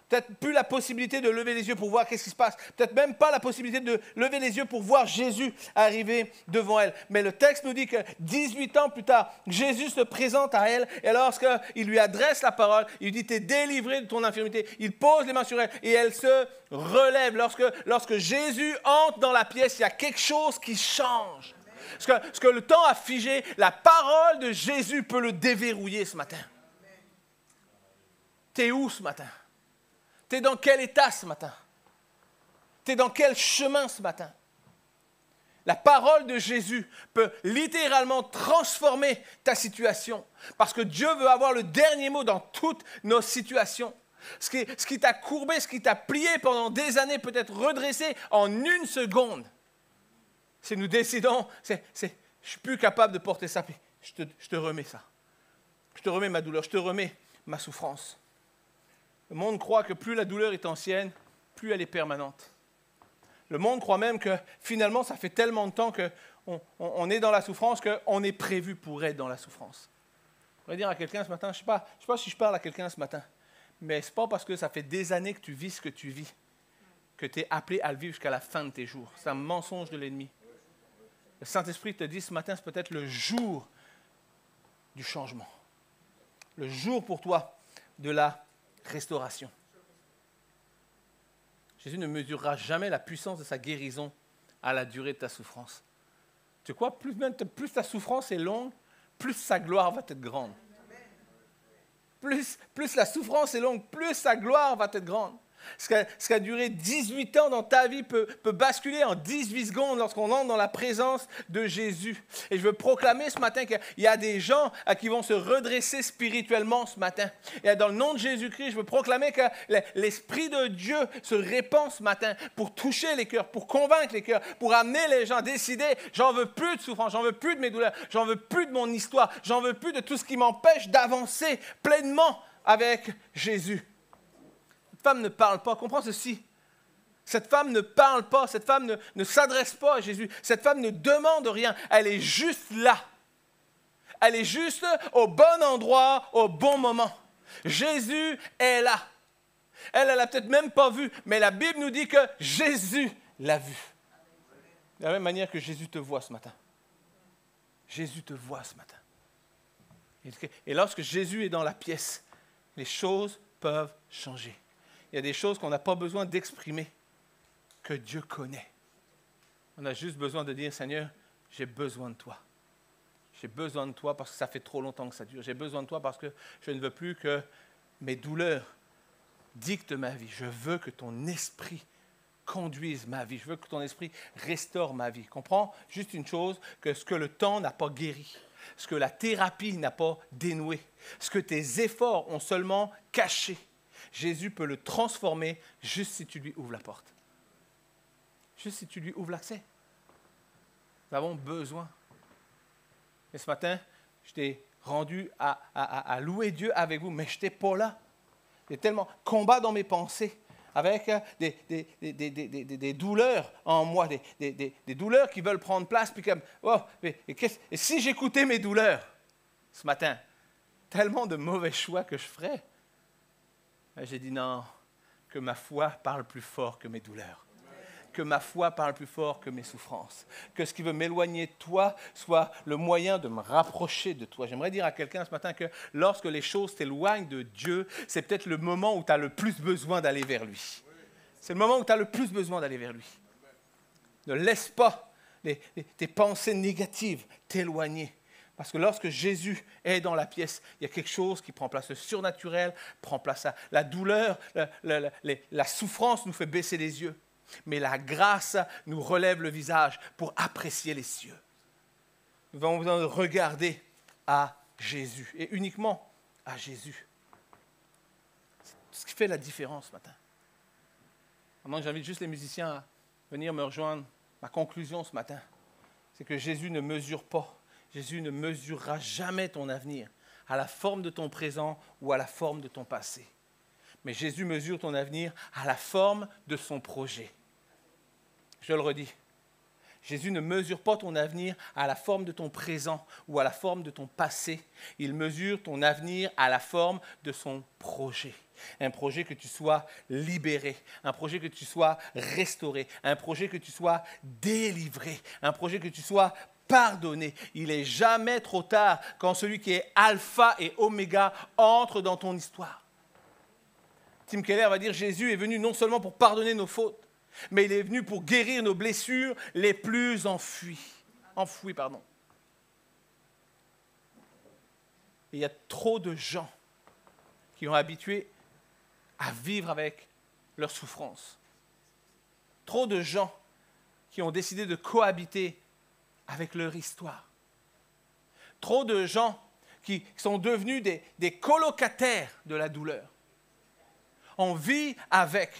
Peut-être plus la possibilité de lever les yeux pour voir qu'est-ce qui se passe. Peut-être même pas la possibilité de lever les yeux pour voir Jésus arriver devant elle. Mais le texte nous dit que 18 ans plus tard, Jésus se présente à elle et lorsqu'il lui adresse la parole, il lui dit « T'es délivré de ton infirmité ». Il pose les mains sur elle et elle se relève. Lorsque Jésus entre dans la pièce, il y a quelque chose qui change. Ce que le temps a figé, la parole de Jésus peut le déverrouiller ce matin. T'es où ce matin? T'es dans quel état ce matin? T'es dans quel chemin ce matin? La parole de Jésus peut littéralement transformer ta situation parce que Dieu veut avoir le dernier mot dans toutes nos situations. Ce qui t'a courbé, ce qui t'a plié pendant des années peut être redressé en une seconde. Si nous décidons, je ne suis plus capable de porter ça, je te remets ça. Je te remets ma douleur, je te remets ma souffrance. Le monde croit que plus la douleur est ancienne, plus elle est permanente. Le monde croit même que finalement, ça fait tellement de temps qu'on est dans la souffrance qu'on est prévu pour être dans la souffrance. Je pourrais dire à quelqu'un ce matin, je ne sais pas si je parle à quelqu'un ce matin, mais ce n'est pas parce que ça fait des années que tu vis ce que tu vis que tu es appelé à le vivre jusqu'à la fin de tes jours. C'est un mensonge de l'ennemi. Le Saint-Esprit te dit ce matin, c'est peut-être le jour du changement. Le jour pour toi de la restauration. Jésus ne mesurera jamais la puissance de sa guérison à la durée de ta souffrance. Tu crois, plus ta souffrance est longue, plus sa gloire va être grande. Plus la souffrance est longue, plus sa gloire va être grande. Ce qui a duré 18 ans dans ta vie peut basculer en 18 secondes lorsqu'on entre dans la présence de Jésus. Et je veux proclamer ce matin qu'il y a des gens qui vont se redresser spirituellement ce matin. Et dans le nom de Jésus-Christ, je veux proclamer que l'Esprit de Dieu se répand ce matin pour toucher les cœurs, pour convaincre les cœurs, pour amener les gens à décider, j'en veux plus de souffrance, j'en veux plus de mes douleurs, j'en veux plus de mon histoire, j'en veux plus de tout ce qui m'empêche d'avancer pleinement avec Jésus. Cette femme ne parle pas. Comprends ceci. Cette femme ne parle pas. Cette femme ne s'adresse pas à Jésus. Cette femme ne demande rien. Elle est juste là. Elle est juste au bon endroit, au bon moment. Jésus est là. Elle l'a peut-être même pas vu, mais la Bible nous dit que Jésus l'a vu. De la même manière que Jésus te voit ce matin. Jésus te voit ce matin. Et lorsque Jésus est dans la pièce, les choses peuvent changer. Il y a des choses qu'on n'a pas besoin d'exprimer, que Dieu connaît. On a juste besoin de dire, Seigneur, j'ai besoin de toi. J'ai besoin de toi parce que ça fait trop longtemps que ça dure. J'ai besoin de toi parce que je ne veux plus que mes douleurs dictent ma vie. Je veux que ton esprit conduise ma vie. Je veux que ton esprit restaure ma vie. Comprends juste une chose, que ce que le temps n'a pas guéri, ce que la thérapie n'a pas dénoué, ce que tes efforts ont seulement caché, Jésus peut le transformer juste si tu lui ouvres la porte. Juste si tu lui ouvres l'accès. Nous avons besoin. Et ce matin, je t'ai rendu à louer Dieu avec vous, mais je n'étais pas là. J'ai tellement combat dans mes pensées avec des douleurs en moi, des douleurs qui veulent prendre place. Puis comme, oh, et si j'écoutais mes douleurs ce matin, tellement de mauvais choix que je ferais. J'ai dit non, que ma foi parle plus fort que mes douleurs. Que ma foi parle plus fort que mes souffrances. Que ce qui veut m'éloigner de toi soit le moyen de me rapprocher de toi. J'aimerais dire à quelqu'un ce matin que lorsque les choses t'éloignent de Dieu, c'est peut-être le moment où tu as le plus besoin d'aller vers lui. C'est le moment où tu as le plus besoin d'aller vers lui. Ne laisse pas tes pensées négatives t'éloigner. Parce que lorsque Jésus est dans la pièce, il y a quelque chose qui prend place. Le surnaturel prend place. La douleur, la souffrance nous fait baisser les yeux. Mais la grâce nous relève le visage pour apprécier les cieux. Nous avons besoin de regarder à Jésus et uniquement à Jésus. C'est ce qui fait la différence ce matin. Maintenant, j'invite juste les musiciens à venir me rejoindre. Ma conclusion ce matin, c'est que Jésus ne mesure pas. Jésus ne mesurera jamais ton avenir à la forme de ton présent ou à la forme de ton passé. Mais Jésus mesure ton avenir à la forme de son projet. Je le redis. Jésus ne mesure pas ton avenir à la forme de ton présent ou à la forme de ton passé. Il mesure ton avenir à la forme de son projet. Un projet que tu sois libéré, un projet que tu sois restauré, un projet que tu sois délivré, un projet que tu sois pardonné. Il n'est jamais trop tard quand celui qui est alpha et oméga entre dans ton histoire. Tim Keller va dire, Jésus est venu non seulement pour pardonner nos fautes, mais il est venu pour guérir nos blessures les plus enfouies. Et il y a trop de gens qui sont habitués à vivre avec leur souffrance. Trop de gens qui ont décidé de cohabiter avec leur histoire. Trop de gens qui sont devenus des colocataires de la douleur. On vit avec,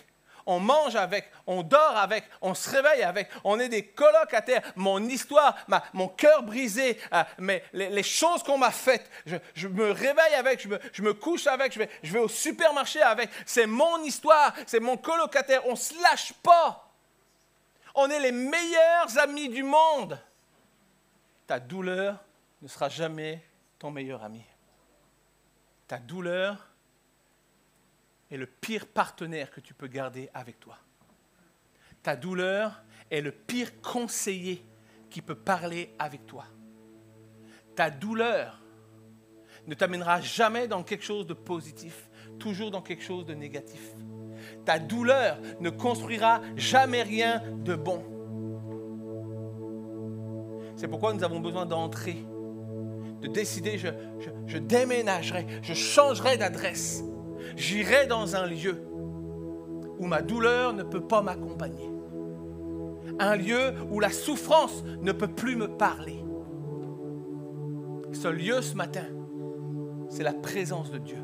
on mange avec, on dort avec, on se réveille avec, on est des colocataires. Mon histoire, mon cœur brisé, les choses qu'on m'a faites, je me réveille avec, je me couche avec, je vais au supermarché avec. C'est mon histoire, c'est mon colocataire. On ne se lâche pas. On est les meilleurs amis du monde. Ta douleur ne sera jamais ton meilleur ami. Ta douleur est le pire partenaire que tu peux garder avec toi. Ta douleur est le pire conseiller qui peut parler avec toi. Ta douleur ne t'amènera jamais dans quelque chose de positif, toujours dans quelque chose de négatif. Ta douleur ne construira jamais rien de bon. C'est pourquoi nous avons besoin d'entrer, de décider, je déménagerai, je changerai d'adresse. J'irai dans un lieu où ma douleur ne peut pas m'accompagner. Un lieu où la souffrance ne peut plus me parler. Ce lieu ce matin, c'est la présence de Dieu.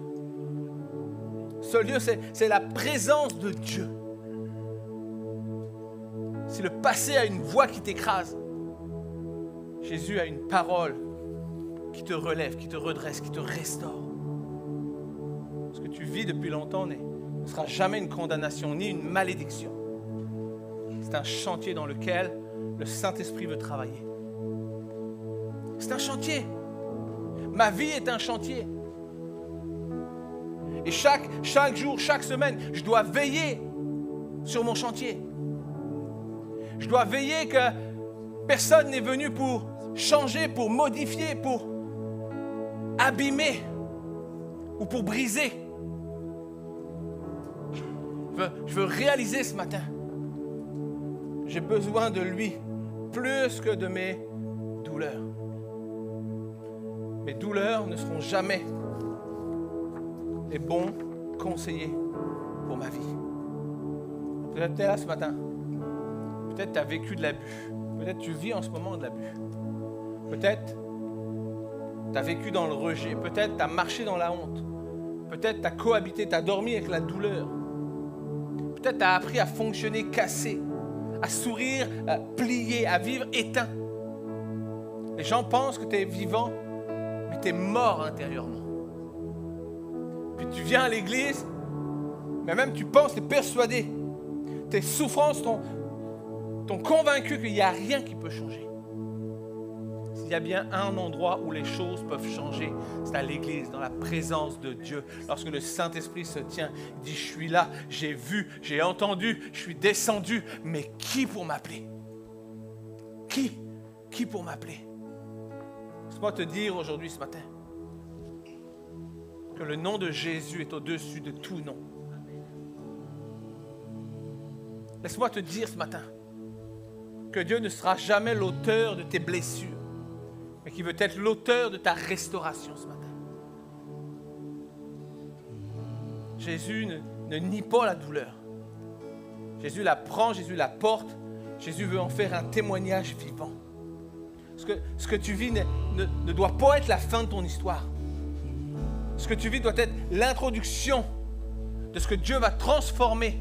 Ce lieu, c'est la présence de Dieu. Si le passé a une voix qui t'écrase, Jésus a une parole qui te relève, qui te redresse, qui te restaure. Ce que tu vis depuis longtemps ne sera jamais une condamnation ni une malédiction. C'est un chantier dans lequel le Saint-Esprit veut travailler. C'est un chantier. Ma vie est un chantier. Et chaque jour, chaque semaine, je dois veiller sur mon chantier. Je dois veiller que personne n'est venu pour changer, pour modifier, pour abîmer ou pour briser. Je veux réaliser ce matin, j'ai besoin de lui plus que de mes douleurs. Mes douleurs ne seront jamais les bons conseillers pour ma vie. Peut-être tu es là ce matin. Peut-être tu as vécu de l'abus. Peut-être tu vis en ce moment de l'abus. Peut-être tu as vécu dans le rejet. Peut-être tu as marché dans la honte. Peut-être tu as cohabité, tu as dormi avec la douleur. Peut-être tu as appris à fonctionner cassé, à sourire, à plier, à vivre éteint. Les gens pensent que tu es vivant, mais tu es mort intérieurement. Puis tu viens à l'église, mais même tu penses, tu es persuadé. Tes souffrances t'ont convaincu qu'il n'y a rien qui peut changer. S'il y a bien un endroit où les choses peuvent changer, c'est à l'église, dans la présence de Dieu. Lorsque le Saint-Esprit se tient, il dit, je suis là, j'ai vu, j'ai entendu, je suis descendu, mais qui pour m'appeler? Qui pour m'appeler? Laisse-moi te dire aujourd'hui, ce matin, que le nom de Jésus est au-dessus de tout nom. Laisse-moi te dire ce matin que Dieu ne sera jamais l'auteur de tes blessures, mais qu'il veut être l'auteur de ta restauration ce matin. Jésus ne nie pas la douleur. Jésus la prend, Jésus la porte. Jésus veut en faire un témoignage vivant. Ce que tu vis ne doit pas être la fin de ton histoire. Ce que tu vis doit être l'introduction de ce que Dieu va transformer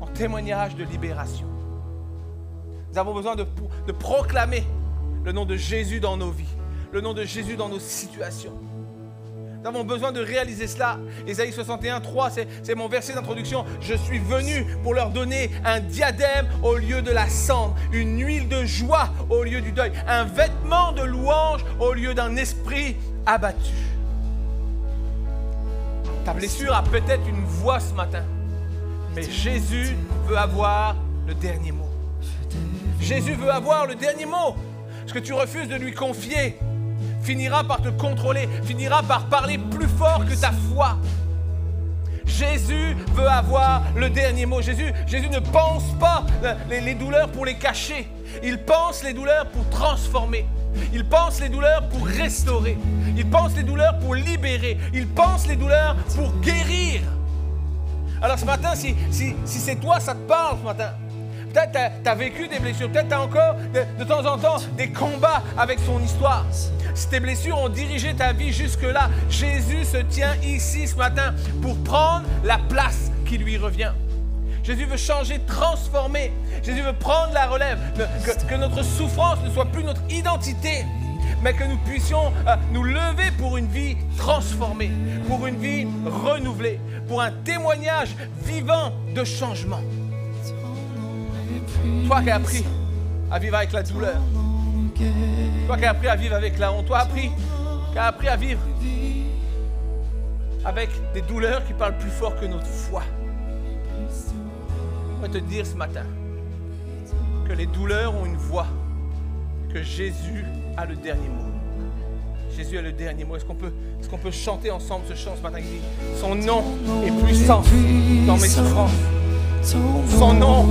en témoignage de libération. Nous avons besoin de proclamer le nom de Jésus dans nos vies, le nom de Jésus dans nos situations. Nous avons besoin de réaliser cela. Ésaïe 61, 3, c'est mon verset d'introduction. Je suis venu pour leur donner un diadème au lieu de la cendre, une huile de joie au lieu du deuil, un vêtement de louange au lieu d'un esprit abattu. Ta blessure a peut-être une voix ce matin, mais Jésus veut avoir le dernier mot. Jésus veut avoir le dernier mot. Ce que tu refuses de lui confier finira par te contrôler, finira par parler plus fort que ta foi. Jésus veut avoir le dernier mot. Jésus ne pense pas les douleurs pour les cacher. Il pense les douleurs pour transformer. Il pense les douleurs pour restaurer. Il pense les douleurs pour libérer. Il pense les douleurs pour guérir. Alors ce matin, si c'est toi, ça te parle ce matin. Peut-être tu as vécu des blessures, peut-être tu as encore de temps en temps des combats avec son histoire. Si tes blessures ont dirigé ta vie jusque-là, Jésus se tient ici ce matin pour prendre la place qui lui revient. Jésus veut changer, transformer. Jésus veut prendre la relève, que notre souffrance ne soit plus notre identité, mais que nous puissions nous lever pour une vie transformée, pour une vie renouvelée, pour un témoignage vivant de changement. Toi qui as appris à vivre avec la douleur, toi qui as appris à vivre avec la honte, toi qui as appris à vivre avec des douleurs qui parlent plus fort que notre foi. Je vais te dire ce matin que les douleurs ont une voix, que Jésus a le dernier mot. Jésus a le dernier mot. Est-ce qu'on peut chanter ensemble ce chant ce matin qui dit « Son nom est puissant dans mes souffrances. Son nom